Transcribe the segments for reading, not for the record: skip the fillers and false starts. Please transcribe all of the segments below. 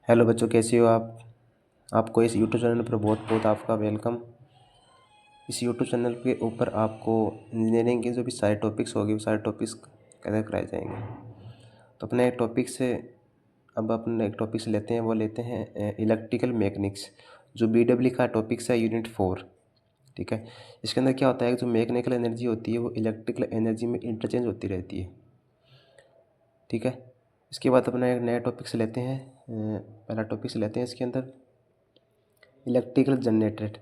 Hello बच्चों, कैसे हो आप। आपको इस यूट्यूब चैनल पर बहुत बहुत आपका वेलकम। इस यूट्यूब चैनल के ऊपर आपको इंजीनियरिंग के जो भी सारे टॉपिक्स होंगे वो सारे टॉपिक्स कवर कराए जाएंगे। तो अपने एक टॉपिक से अब अपने एक टॉपिक से लेते हैं, वो लेते हैं इलेक्ट्रिकल मैकेनिक्स, जो BW का टॉपिक्स है, यूनिट 4। ठीक है। इसके अंदर क्या होता है कि जो मैकेनिकल एनर्जी होती है वो इलेक्ट्रिकल एनर्जी में इंटरचेंज होती रहती है। ठीक है। इसके बाद अपना एक नया टॉपिक से लेते हैं, पहला टॉपिक से लेते हैं इसके अंदर इलेक्ट्रिकल जनरेटर।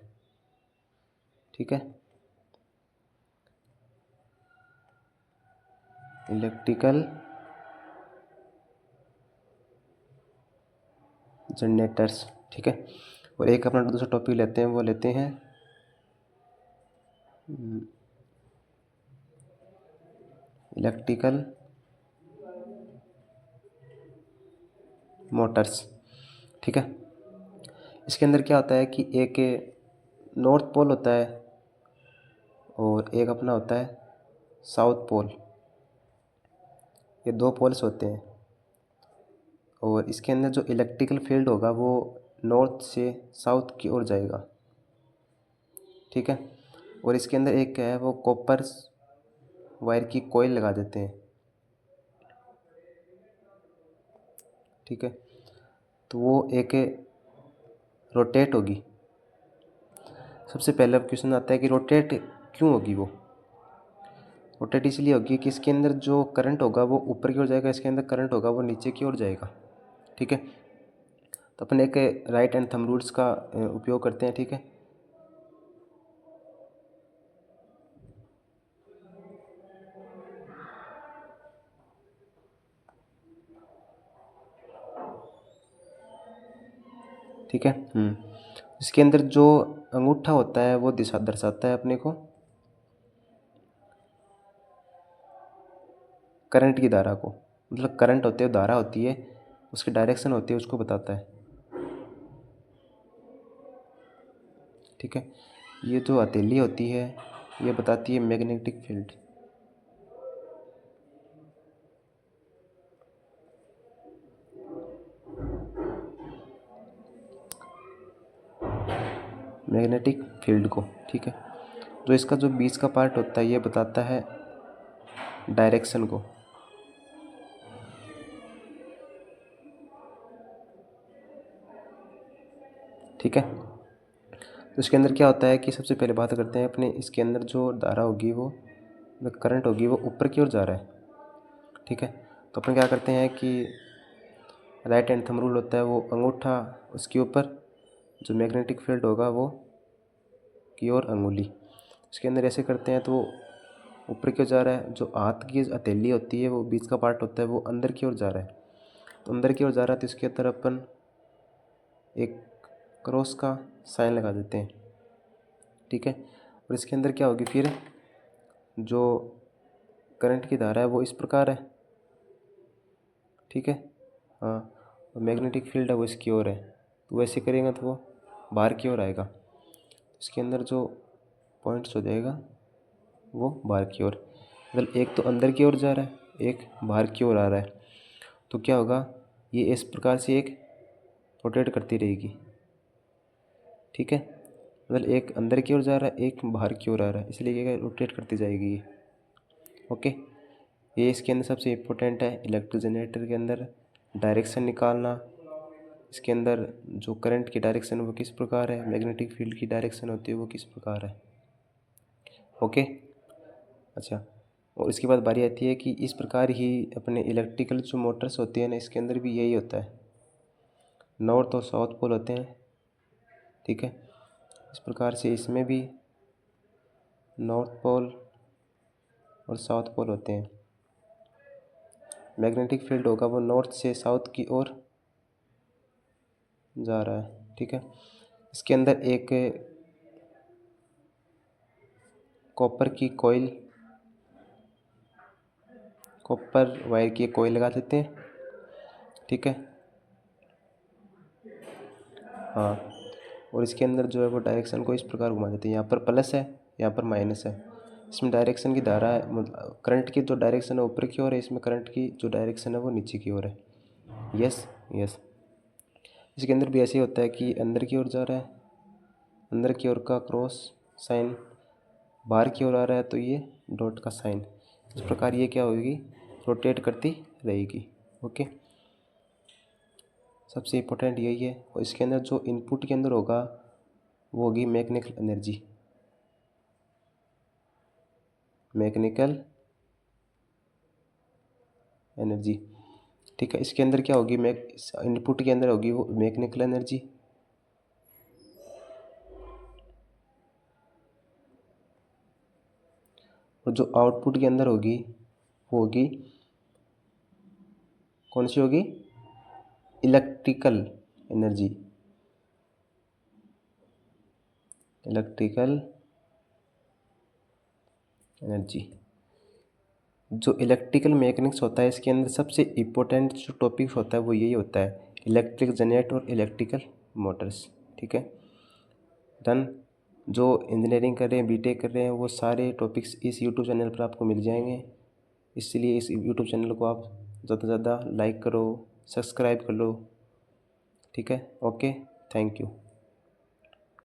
ठीक है। Electrical generators. ठीक है। और एक अपना दूसरा टॉपिक लेते हैं, वो लेते हैं इलेक्ट्रिकल मोटर्स। ठीक है। इसके अंदर क्या होता है कि एक नॉर्थ पोल होता है और एक अपना होता है साउथ पोल। ये दो पोल्स होते हैं और इसके अंदर जो इलेक्ट्रिकल फील्ड होगा वो नॉर्थ से साउथ की ओर जाएगा। ठीक है। और इसके अंदर एक क्या है, वो कॉपर वायर की कॉइल लगा देते हैं। ठीक है। तो वो एक रोटेट होगी। सबसे पहला क्वेश्चन आता है कि रोटेट क्यों होगी। वो रोटेट इसलिए होगी कि इसके अंदर जो करंट होगा वो ऊपर की ओर जाएगा, इसके अंदर करंट होगा वो नीचे की ओर जाएगा। ठीक है। तो अपन एक राइट एंड थंब रूल्स का उपयोग करते हैं। ठीक है। ठीक है। इसके अंदर जो अंगूठा होता है वो दिशा दर्शाता है अपने को करंट की धारा को, मतलब करंट होते है, धारा होती है, उसकी डायरेक्शन होती है, उसको बताता है। ठीक है। ये जो हथेली होती है ये बताती है मैग्नेटिक फील्ड। मैग्नेटिक फील्ड को। ठीक है। जो इसका जो बीच का पार्ट होता है ये बताता है डायरेक्शन को। ठीक है। तो इसके अंदर क्या होता है कि सबसे पहले बात करते हैं अपने, इसके अंदर जो धारा होगी वो करंट होगी वो ऊपर की ओर जा रहा है। ठीक है। तो अपन क्या करते हैं कि राइट हैंड थंब रूल होता है, वो अंगूठा उसके ऊपर, जो मैग्नेटिक फील्ड होगा वो की ओर अंगुली। इसके अंदर ऐसे करते हैं तो वो ऊपर की ओर जा रहा है। जो हाथ की हथेली होती है वो बीच का पार्ट होता है वो अंदर की ओर जा रहा है। तो अंदर की ओर जा रहा है तो इसके अंदर अपन एक क्रॉस का साइन लगा देते हैं। ठीक है। और इसके अंदर क्या होगी फिर, जो करंट की धारा है वो इस प्रकार है। ठीक है। हाँ। और मैग्नेटिक फील्ड है वो इसकी ओर है, तो वैसे करेंगे तो वो बाहर की ओर आएगा। इसके अंदर जो पॉइंट्स हो जाएगा वो बाहर की ओर, मतलब एक तो अंदर की ओर जा रहा है, एक बाहर की ओर आ रहा है। तो क्या होगा, ये इस प्रकार से एक रोटेट करती रहेगी। ठीक है। मतलब एक अंदर की ओर जा रहा है, एक बाहर की ओर आ रहा है, इसलिए ये रोटेट करती जाएगी ये। ओके। ये इसके अंदर सबसे इम्पोर्टेंट है इलेक्ट्रिक जनरेटर के अंदर, डायरेक्शन निकालना। इसके अंदर जो करंट की डायरेक्शन वो किस प्रकार है, मैग्नेटिक फील्ड की डायरेक्शन होती है वो किस प्रकार है। ओके। अच्छा। और इसके बाद बारी आती है कि इस प्रकार ही अपने इलेक्ट्रिकल जो मोटर्स होती हैं ना, इसके अंदर भी यही होता है, नॉर्थ और साउथ पोल होते हैं। ठीक है। इस प्रकार से इसमें भी नॉर्थ पोल और साउथ पोल होते हैं। मैग्नेटिक फील्ड होगा वो नॉर्थ से साउथ की ओर जा रहा है। ठीक है। इसके अंदर एक कॉपर की कॉइल, कॉपर वायर की कॉइल लगा देते हैं। ठीक है। हाँ। और इसके अंदर जो है वो डायरेक्शन को इस प्रकार घुमा देते हैं, यहाँ पर प्लस है, यहाँ पर माइनस है। इसमें डायरेक्शन की धारा है, मतलब करंट की जो डायरेक्शन है ऊपर की ओर है, इसमें करंट की जो डायरेक्शन है वो नीचे की ओर है। यस। यस। इसके अंदर भी ऐसे ही होता है कि अंदर की ओर जा रहा है, अंदर की ओर का क्रॉस साइन, बाहर की ओर आ रहा है तो ये डॉट का साइन। इस प्रकार ये क्या होगी, रोटेट करती रहेगी। ओके, सबसे इम्पोर्टेंट यही है। और इसके अंदर जो इनपुट के अंदर होगा वो होगी मैकेनिकल एनर्जी, मैकेनिकल एनर्जी। ठीक है, इसके अंदर क्या होगी, इनपुट के अंदर होगी वो मैकेनिकल एनर्जी, और जो आउटपुट के अंदर होगी वो होगी कौन सी होगी, इलेक्ट्रिकल एनर्जी, इलेक्ट्रिकल एनर्जी। जो इलेक्ट्रिकल मैकेनिक्स होता है इसके अंदर सबसे इम्पोर्टेंट जो टॉपिक होता है वो यही होता है, इलेक्ट्रिक जनरेटर और इलेक्ट्रिकल मोटर्स। ठीक है, डन। जो इंजीनियरिंग कर रहे हैं, बीटेक कर रहे हैं, वो सारे टॉपिक्स इस यूट्यूब चैनल पर आपको मिल जाएंगे। इसलिए इस यूट्यूब चैनल को आप ज़्यादा से ज़्यादा लाइक करो, सब्सक्राइब कर लो। ठीक है, ओके, थैंक यू।